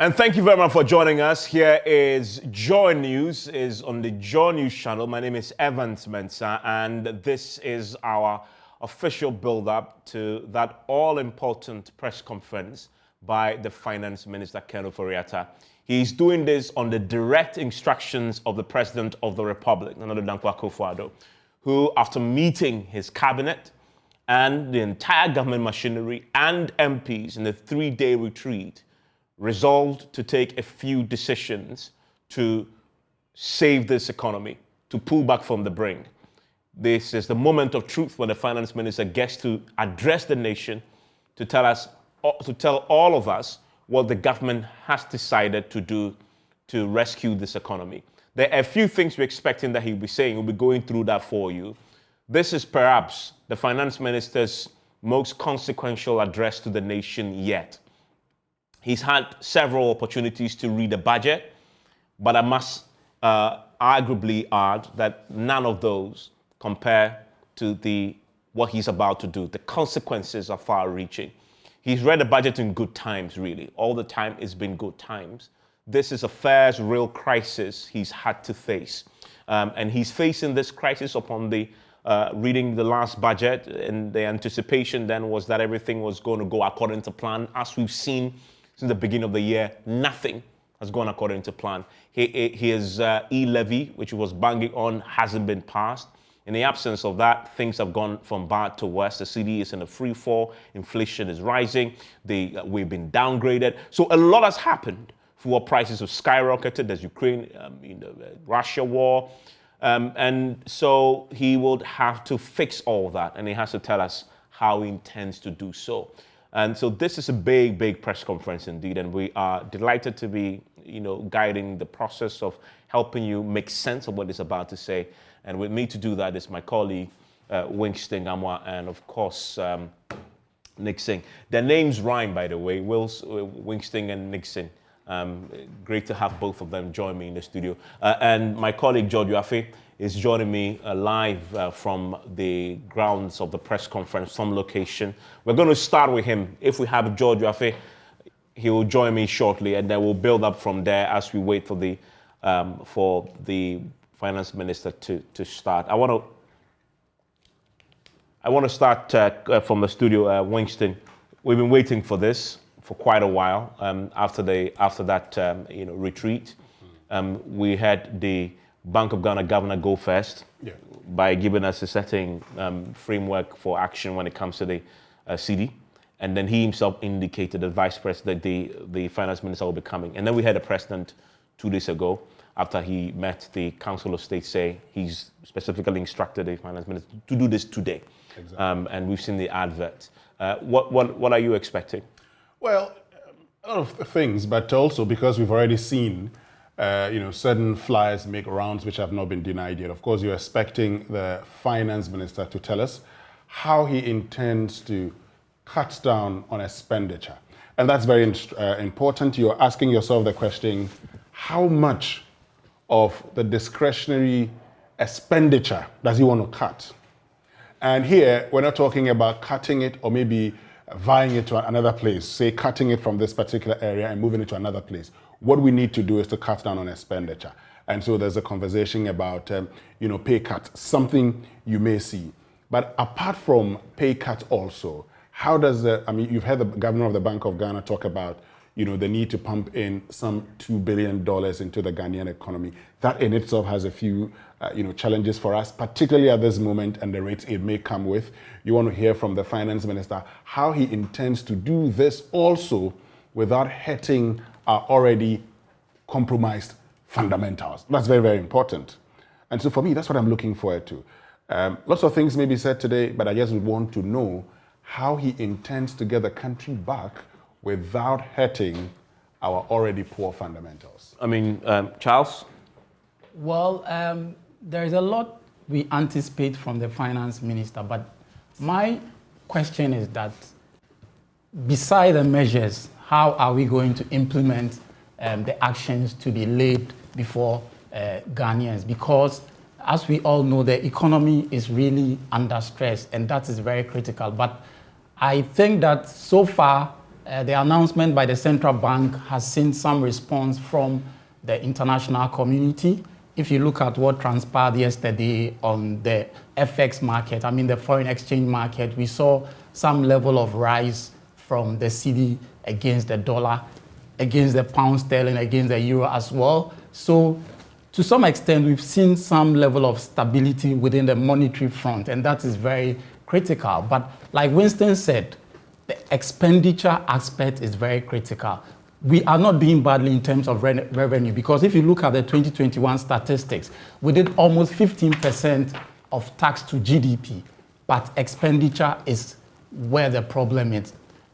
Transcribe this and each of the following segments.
And thank you very much for joining us. Here is Joy News, is on the Joy News channel. My name is Evans Mensah, and this is our official build-up to that all-important press conference by the Finance Minister, Ken Ofori-Atta. He's doing this on the direct instructions of the President of the Republic, Nana Addo Dankwa Akufo-Addo, who, after meeting his cabinet and the entire government machinery and MPs in a 3-day retreat, resolved to take a few decisions to save this economy, to pull back from the brink. This is the moment of truth when the finance minister gets to address the nation to tell all of us what the government has decided to do to rescue this economy. There are a few things we're expecting that he'll be saying. We'll be going through that for you. This is perhaps the finance minister's most consequential address to the nation yet. He's had several opportunities to read the budget, but I must arguably add that none of those compare to what he's about to do. The consequences are far-reaching. He's read the budget in good times, really. All the time it's been good times. This is a first real crisis he's had to face. And he's facing this crisis upon the reading the last budget, and the anticipation then was that everything was going to go according to plan. As we've seen since the beginning of the year, nothing has gone according to plan. His e-levy, which he was banging on, hasn't been passed. In the absence of that, things have gone from bad to worse. The cedi is in a free fall. Inflation is rising. We've been downgraded. So a lot has happened. Fuel prices have skyrocketed. There's Ukraine, Russia war. And so he would have to fix all that, and he has to tell us how he intends to do so. And so this is a big, big press conference indeed, and we are delighted to be, guiding the process of helping you make sense of what he's about to say. And with me to do that is my colleague, Winston Gamwa, and of course, Nick Singh. Their names rhyme, by the way, Winston and Nick Singh. Great to have both of them join me in the studio. And my colleague, George Yafe, is joining me live from the grounds of the press conference, some location. We're going to start with him. If we have George Yafe, he will join me shortly, and then we'll build up from there as we wait for the finance minister to start. I want to start from the studio, Winston. We've been waiting for this for quite a while. After that retreat, we had the Bank of Ghana governor go first by giving us a certain framework for action when it comes to the cedi, and then he himself indicated, the vice president, the finance minister will be coming, and then we had the president 2 days ago after he met the Council of State say he's specifically instructed the finance minister to do this today. Exactly. And we've seen the advert. What are you expecting? Well, a lot of things, but also because we've already seen, certain flyers make rounds which have not been denied yet. Of course, you're expecting the finance minister to tell us how he intends to cut down on expenditure. And that's very important. You're asking yourself the question, how much of the discretionary expenditure does he want to cut? And here, we're not talking about cutting it or maybe vying it to another place, say cutting it from this particular area and moving it to another place. What we need to do is to cut down on expenditure. And so there's a conversation about, pay cut, something you may see. But apart from pay cut also, how does you've heard the governor of the Bank of Ghana talk about, the need to pump in some $2 billion into the Ghanaian economy. That in itself has a few, challenges for us, particularly at this moment and the rates it may come with. You want to hear from the finance minister how he intends to do this also without hurting our already compromised fundamentals. That's very, very important. And so for me, that's what I'm looking forward to. Lots of things may be said today, but I just want to know how he intends to get the country back without hurting our already poor fundamentals. Charles? Well, there is a lot we anticipate from the finance minister, but my question is that beside the measures, how are we going to implement the actions to be laid before Ghanaians? Because as we all know, the economy is really under stress, and that is very critical. But I think that so far, the announcement by the central bank has seen some response from the international community. If you look at what transpired yesterday on the FX market, I mean the foreign exchange market, we saw some level of rise from the cedi against the dollar, against the pound sterling, against the euro as well. So to some extent, we've seen some level of stability within the monetary front, and that is very critical. But like Winston said, the expenditure aspect is very critical. We are not doing badly in terms of revenue, because if you look at the 2021 statistics, we did almost 15% of tax to GDP, but expenditure is where the problem is,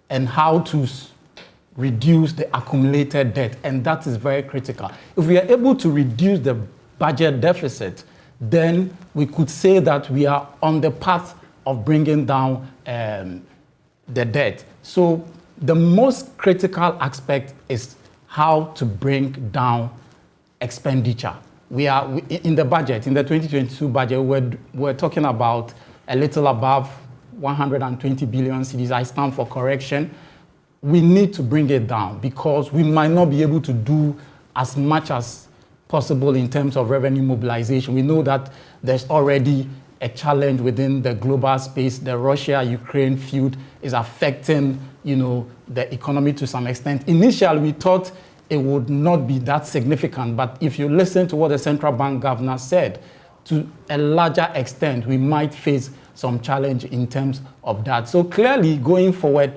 and how to reduce the accumulated debt, and that is very critical. If we are able to reduce the budget deficit, then we could say that we are on the path of bringing down the debt. So the most critical aspect is how to bring down expenditure. We in the budget, in the 2022 budget, we're talking about a little above 120 billion cedis. I stand for correction. We need to bring it down, because we might not be able to do as much as possible in terms of revenue mobilization. We know that there's already a challenge within the global space. The Russia-Ukraine feud is affecting, the economy to some extent. Initially, we thought it would not be that significant, but if you listen to what the central bank governor said, to a larger extent, we might face some challenge in terms of that. So clearly, going forward,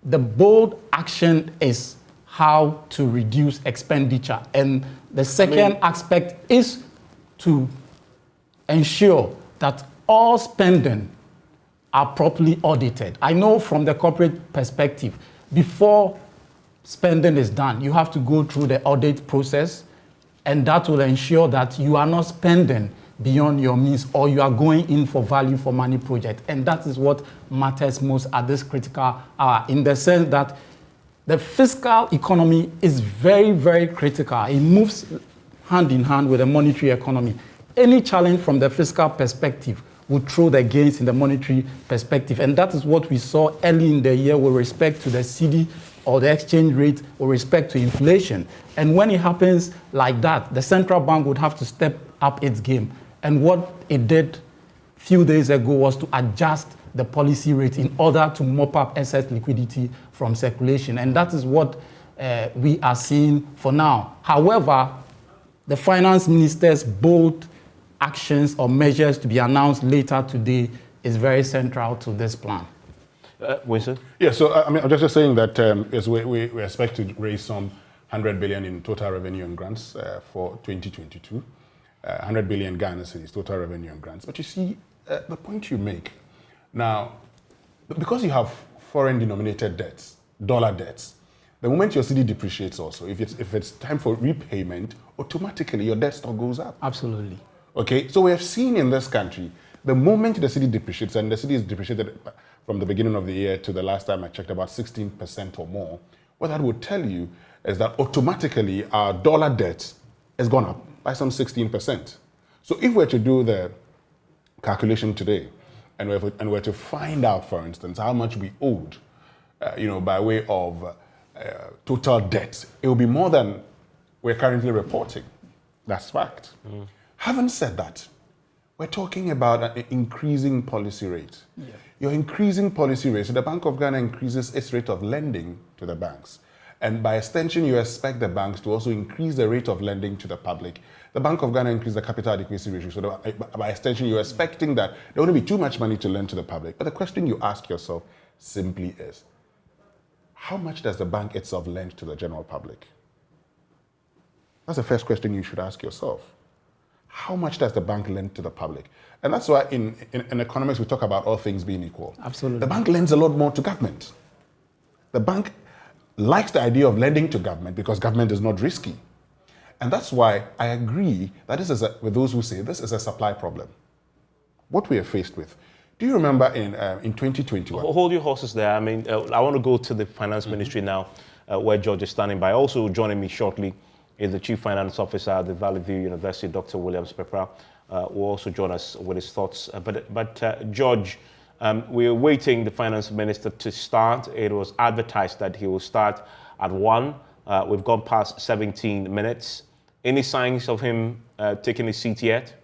the bold action is how to reduce expenditure. And the second aspect is to ensure that all spending are properly audited. I know from the corporate perspective, before spending is done, you have to go through the audit process, and that will ensure that you are not spending beyond your means, or you are going in for value for money project. And that is what matters most at this critical hour, in the sense that the fiscal economy is very, very critical. It moves hand in hand with the monetary economy. Any challenge from the fiscal perspective would throw the gains in the monetary perspective. And that is what we saw early in the year with respect to the cedi or the exchange rate with respect to inflation. And when it happens like that, the central bank would have to step up its game. And what it did a few days ago was to adjust the policy rate in order to mop up excess liquidity from circulation. And that is what we are seeing for now. However, the finance minister's bold actions or measures to be announced later today is very central to this plan. Winston? Yeah, so I'm just saying that yes, we expect to raise some 100 billion in total revenue and grants for 2022. 100 billion Ghana cedis total revenue and grants. But you see, the point you make now, because you have foreign denominated debts, dollar debts, the moment your cedi depreciates also, if it's time for repayment, automatically your debt stock goes up. Absolutely. Okay, so we have seen in this country, the moment the cedi depreciates, and the cedi is depreciated from the beginning of the year to the last time I checked, about 16% or more, what that would tell you is that automatically our dollar debt has gone up by some 16%. So if we're to do the calculation today, and we're to find out, for instance, how much we owed, by way of total debt, it will be more than we're currently reporting. That's fact. Having said that, we're talking about an increasing policy rate. Yeah. Your increasing policy rate, so the Bank of Ghana increases its rate of lending to the banks. And by extension, you expect the banks to also increase the rate of lending to the public. The Bank of Ghana increased the capital adequacy ratio. So by extension, you're expecting that there won't be too much money to lend to the public. But the question you ask yourself simply is, how much does the bank itself lend to the general public? That's the first question you should ask yourself. How much does the bank lend to the public? And that's why in economics, we talk about all things being equal. Absolutely. The bank lends a lot more to government. The bank likes the idea of lending to government because government is not risky. And that's why I agree that this is with those who say this is a supply problem. What we are faced with. Do you remember in 2021? Hold your horses there. I mean, I want to go to the finance ministry now, where George is standing by. Also joining me shortly is the Chief Finance Officer at the Valley View University, Dr. Williams Pepra, will also join us with his thoughts. But George, We're waiting the finance minister to start. It was advertised that he will start at 1. We've gone past 17 minutes. Any signs of him taking his seat yet?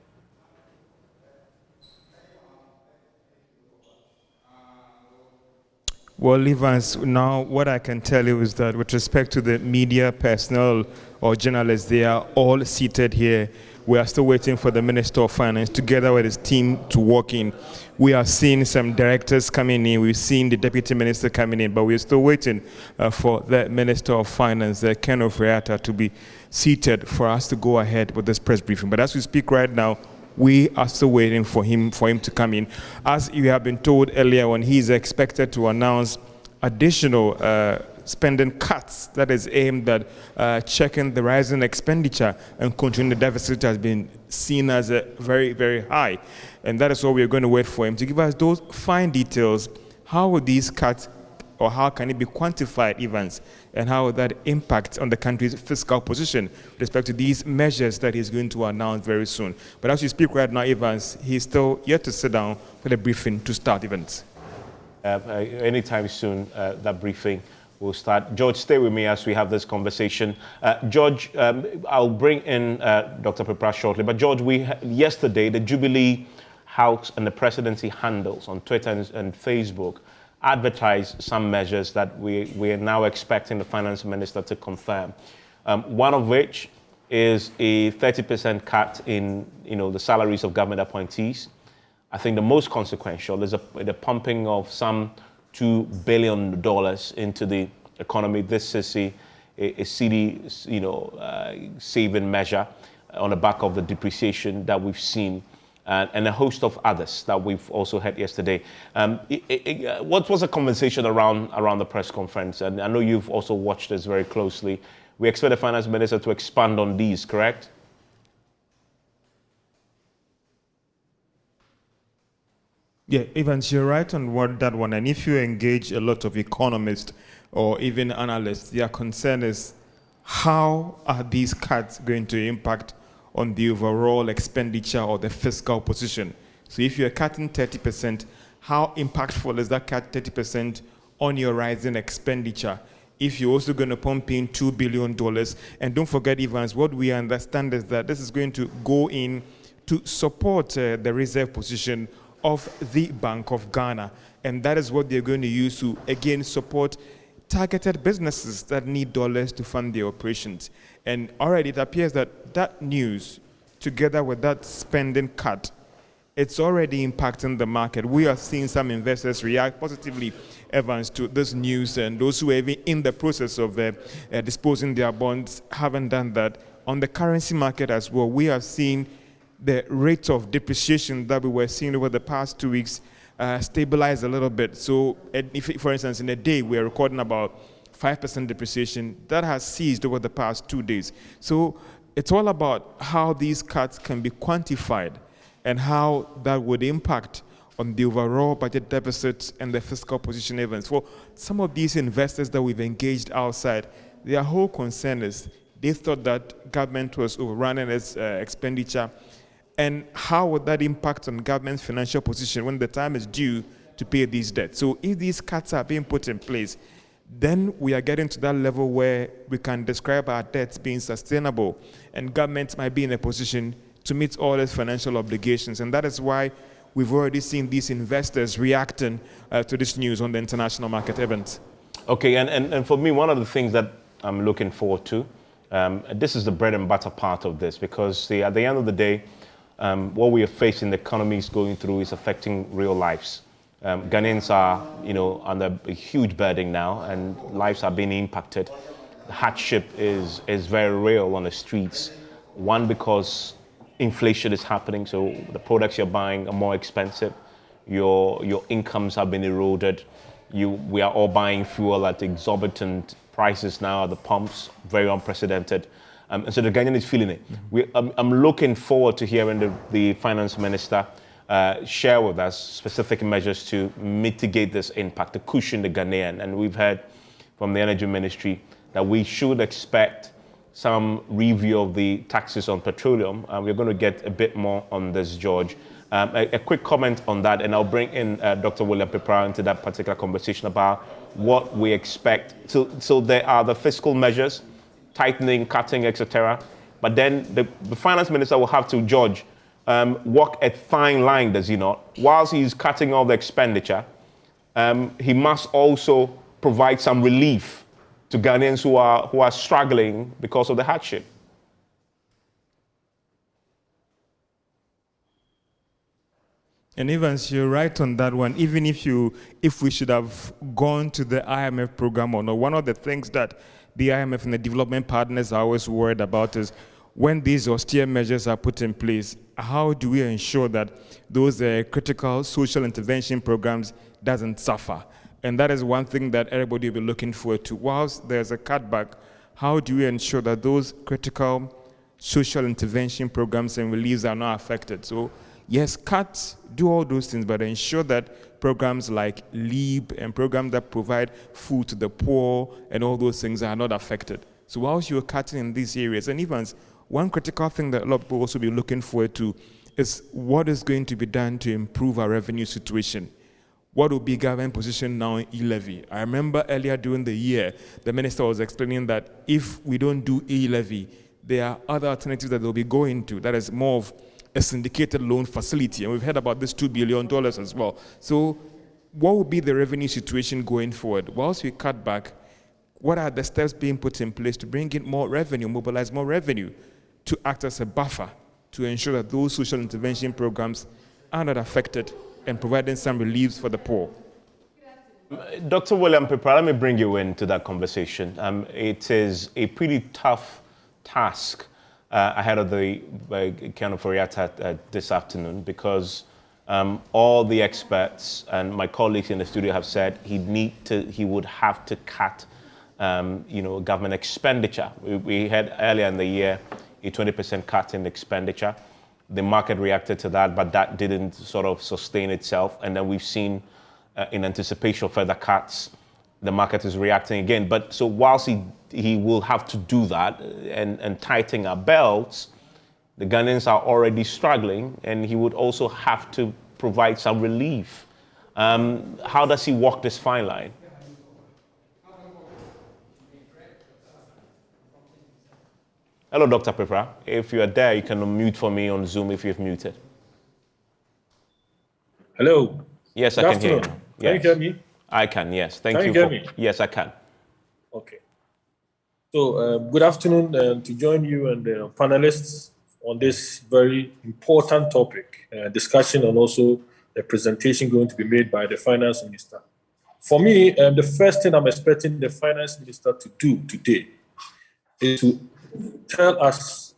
Well, Evans, now what I can tell you is that with respect to the media personnel or journalists, they are all seated here. We are still waiting for the Minister of Finance together with his team to walk in. We are seeing some directors coming in. We've seen the Deputy Minister coming in, but we're still waiting for the Minister of Finance, Ken Ofriatta, to be seated for us to go ahead with this press briefing. But as we speak right now, we are still waiting for him to come in. As you have been told earlier on, he is expected to announce additional spending cuts that is aimed at checking the rising expenditure and continuing the deficit has been seen as a very, very high. And that is what we're going to wait for him to give us those fine details. How will these cuts, or how can it be quantified, Evans, and how will that impact on the country's fiscal position with respect to these measures that he's going to announce very soon? But as we speak right now, Evans, he's still yet to sit down for the briefing to start, Evans. Anytime soon, that briefing will start. George, stay with me as we have this conversation. George, I'll bring in Dr. Prepra shortly. But George, yesterday, the Jubilee House and the presidency handles on Twitter and Facebook advertised some measures that we are now expecting the finance minister to confirm. One of which is a 30% cut in the salaries of government appointees. I think the most consequential is the pumping of some $2 billion into the economy. This is a CD, saving measure on the back of the depreciation that we've seen, and a host of others that we've also had yesterday. What was the conversation around the press conference? And I know you've also watched this very closely. We expect the finance minister to expand on these, correct? Yeah, Evans, you're right on that one. And if you engage a lot of economists or even analysts, their concern is how are these cuts going to impact on the overall expenditure or the fiscal position? So if you're cutting 30%, how impactful is that cut 30% on your rising expenditure? If you're also going to pump in $2 billion, and don't forget, Evans, what we understand is that this is going to go in to support the reserve position of the Bank of Ghana. And that is what they're going to use to, again, support targeted businesses that need dollars to fund their operations. And already it appears that that news, together with that spending cut, it's already impacting the market. We are seeing some investors react positively, Evans, to this news, and those who are even in the process of disposing their bonds haven't done that. On the currency market as well, we have seen the rate of depreciation that we were seeing over the past 2 weeks stabilize a little bit. So if, for instance, in a day we are recording about 5% depreciation, that has ceased over the past 2 days. So it's all about how these cuts can be quantified and how that would impact on the overall budget deficit and the fiscal position events. For some of these investors that we've engaged outside, their whole concern is they thought that government was overrunning its expenditure. And how would that impact on government's financial position when the time is due to pay these debts? So if these cuts are being put in place, then we are getting to that level where we can describe our debts being sustainable, and government might be in a position to meet all its financial obligations. And that is why we've already seen these investors reacting to this news on the international market events. Okay, and for me, one of the things that I'm looking forward to, this is the bread and butter part of this, because at the end of the day, what we are facing, the economy is going through, is affecting real lives. Ghanaians are, under a huge burden now, and lives are being impacted. The hardship is very real on the streets. One, because inflation is happening, so the products you're buying are more expensive. Your incomes have been eroded. We are all buying fuel at exorbitant prices now at the pumps, very unprecedented. And so the Ghanaian is feeling it. I'm looking forward to hearing the finance minister share with us specific measures to mitigate this impact, to cushion the Ghanaian. And we've heard from the Energy Ministry that we should expect some review of the taxes on petroleum. We're going to get a bit more on this, George. A quick comment on that, and I'll bring in Dr. William Pepra into that particular conversation about what we expect. So there are the fiscal measures, tightening, cutting, etc. But then the finance minister will have to judge, walk a fine line, does he not? Whilst he's cutting all the expenditure, he must also provide some relief to Ghanaians who are struggling because of the hardship. And Evans, you're right on that one. Even if we should have gone to the IMF program or not, one of the things that the IMF and the development partners are always worried about is when these austere measures are put in place, how do we ensure that those critical social intervention programs doesn't suffer? And that is one thing that everybody will be looking forward to. Whilst there's a cutback, how do we ensure that those critical social intervention programs and reliefs are not affected? So yes, cut, do all those things, but ensure that programs like LEAP and programs that provide food to the poor and all those things are not affected. So whilst you're cutting in these areas, and even one critical thing that a lot of people also be looking forward to is what is going to be done to improve our revenue situation. What will be government position now in e-levy? I remember earlier during the year, the minister was explaining that if we don't do e-levy, there are other alternatives that they'll be going to. That is more of a syndicated loan facility. And we've heard about this $2 billion as well. So what will be the revenue situation going forward? Whilst we cut back, what are the steps being put in place to bring in more revenue, mobilize more revenue, to act as a buffer to ensure that those social intervention programs are not affected and providing some reliefs for the poor? Dr. William Pepra, let me bring you into that conversation. It is a pretty tough task ahead of the Kano Foriata this afternoon, because all the experts and my colleagues in the studio have said he would have to cut government expenditure. We had earlier in the year a 20% cut in expenditure. The market reacted to that, but that didn't sort of sustain itself. And then we've seen, in anticipation of further cuts, the market is reacting again. But so whilst he will have to do that and tighten our belts, the Ghanaians are already struggling, and he would also have to provide some relief. How does he walk this fine line? Hello, Dr. Pepra. If you are there, you can unmute for me on Zoom if you've muted. Hello. Yes, I can hear you. Can Yes. you hear me? I can, yes. Thank you. Can you hear me? Yes, I can. Okay. So, good afternoon to join you and the panelists on this very important topic, discussion, and also a presentation going to be made by the Finance Minister. For me, the first thing I'm expecting the Finance Minister to do today is to tell us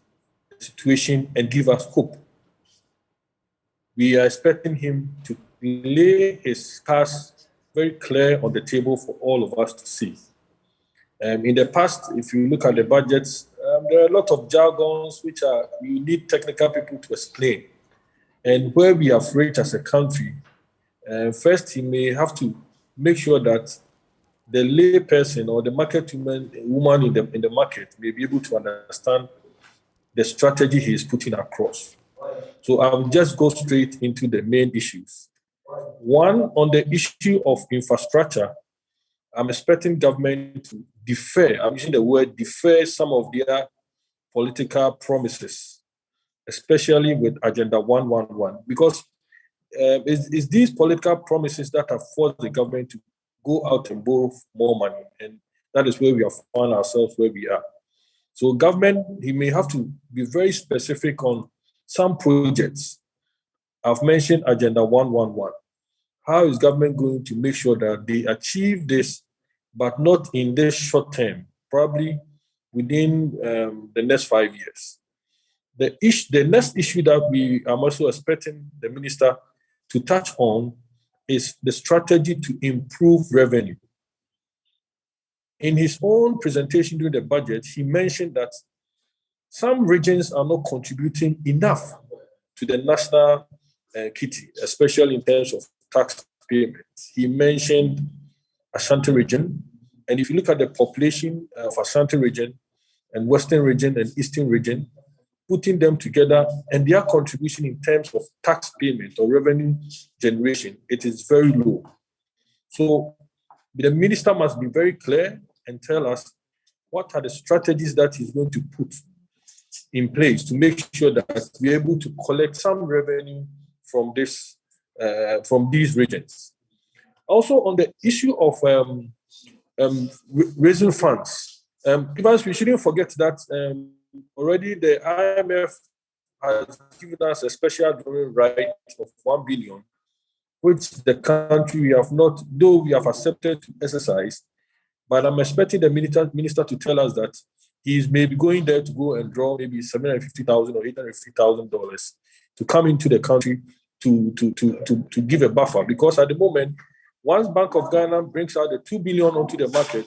the situation and give us hope. We are expecting him to lay his cards very clear on the table for all of us to see. In the past, if you look at the budgets, there are a lot of jargons which you need technical people to explain. And where we have reached as a country, first he may have to make sure that the lay person or the market woman in the market may be able to understand the strategy he is putting across. So I'll just go straight into the main issues. One, on the issue of infrastructure, I'm expecting government to defer, I'm using the word defer, some of their political promises, especially with Agenda 111, because it's these political promises that have forced the government to go out and borrow more money. And that is where we have found ourselves where we are. So government, he may have to be very specific on some projects. I've mentioned Agenda 111. How is government going to make sure that they achieve this, but not in this short term, probably within the next 5 years? The next issue that I'm also expecting the minister to touch on is the strategy to improve revenue. In his own presentation during the budget, he mentioned that some regions are not contributing enough to the national kitty, especially in terms of tax payments. He mentioned Ashanti region, and if you look at the population of Ashanti region and Western region and Eastern region, putting them together and their contribution in terms of tax payment or revenue generation, it is very low. So the minister must be very clear and tell us what are the strategies that he's going to put in place to make sure that we're able to collect some revenue from these regions. Also, on the issue of raising funds, Evans, we shouldn't forget that already the IMF has given us a special drawing right of 1 billion, which the country we have not, though we have accepted to exercise, but I'm expecting the minister to tell us that he's maybe going there to go and draw maybe $750,000 or $850,000 to come into the country to give a buffer. Because at the moment, once Bank of Ghana brings out the 2 billion onto the market,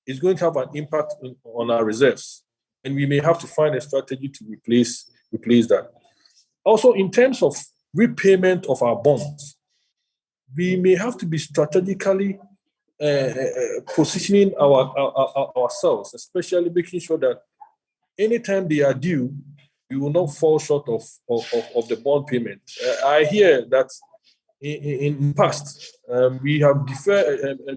it's going to have an impact on our reserves. And we may have to find a strategy to replace that. Also, in terms of repayment of our bonds, we may have to be strategically positioning ourselves, especially making sure that anytime they are due, we will not fall short of the bond payment. I hear that in the past, we have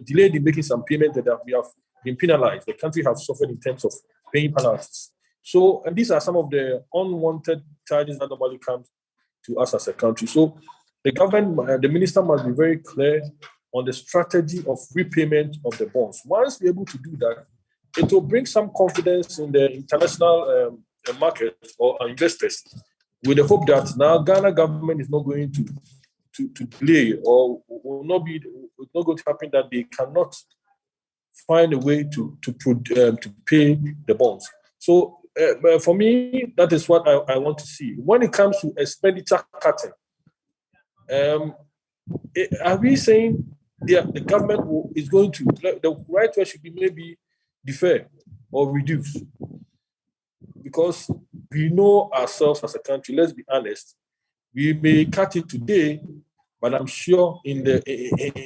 delayed in making some payment that we have been penalized. The country has suffered in terms of paying penalties. So, and these are some of the unwanted charges that normally come to us as a country. So, the government, the minister must be very clear on the strategy of repayment of the bonds. Once we're able to do that, it will bring some confidence in the international market or investors, with the hope that now Ghana government is not going to delay or will not going to happen that they cannot find a way to pay the bonds. So for me, that is what I want to see. When it comes to expenditure cutting, are we saying the government is going to, the right way should be maybe defer or reduce? Because we know ourselves as a country, let's be honest, we may cut it today, but I'm sure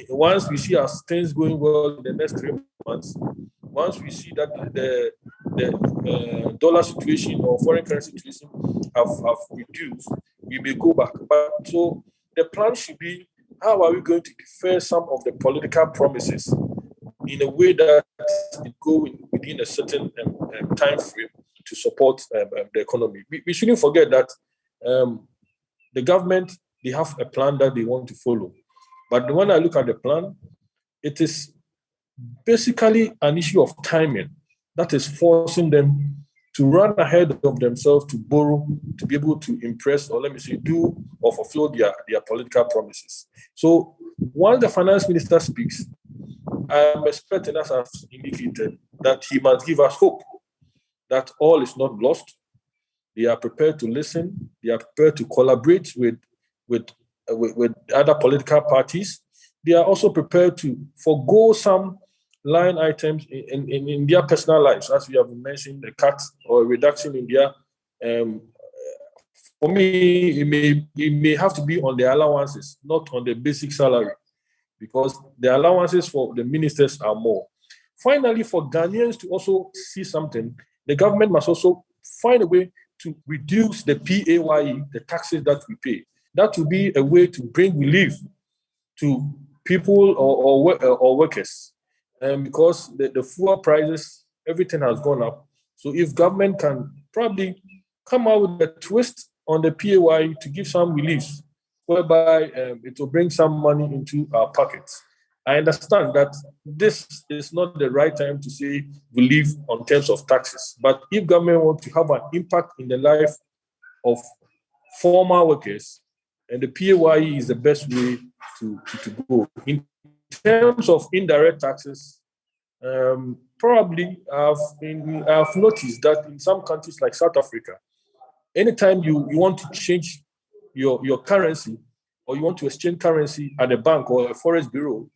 once we see our things going well in the next 3 months, once we see that the dollar situation or foreign currency situation have reduced, we may go back. But so the plan should be, how are we going to defer some of the political promises in a way that it go within a certain time frame to support the economy? We shouldn't forget that the government, they have a plan that they want to follow. But when I look at the plan, it is basically an issue of timing that is forcing them to run ahead of themselves to borrow, to be able to impress, or let me say, do or fulfill their political promises. So once the finance minister speaks, I'm expecting, as I've indicated, that he must give us hope that all is not lost. They are prepared to listen. They are prepared to collaborate with other political parties. They are also prepared to forego some line items in their personal lives, as we have mentioned, a cut or a reduction in their. For me, it may have to be on the allowances, not on the basic salary, because the allowances for the ministers are more. Finally, for Ghanaians to also see something, the government must also find a way to reduce the PAYE, the taxes that we pay. That will be a way to bring relief to people or workers. Because the fuel prices, everything has gone up. So if government can probably come out with a twist on the PAYE to give some relief, whereby it will bring some money into our pockets. I understand that this is not the right time to say relief on terms of taxes. But if government wants to have an impact in the life of former workers, and the PAYE is the best way to go. In terms of indirect taxes, probably I've noticed that in some countries like South Africa, anytime you want to change your currency, or you want to exchange currency at a bank or a forex bureau,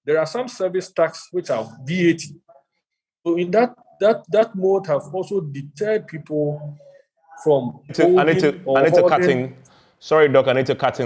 there are some service tax which are VAT. So in that mode have also deterred people from I need to cut in. Sorry, Doc, I need to cut in.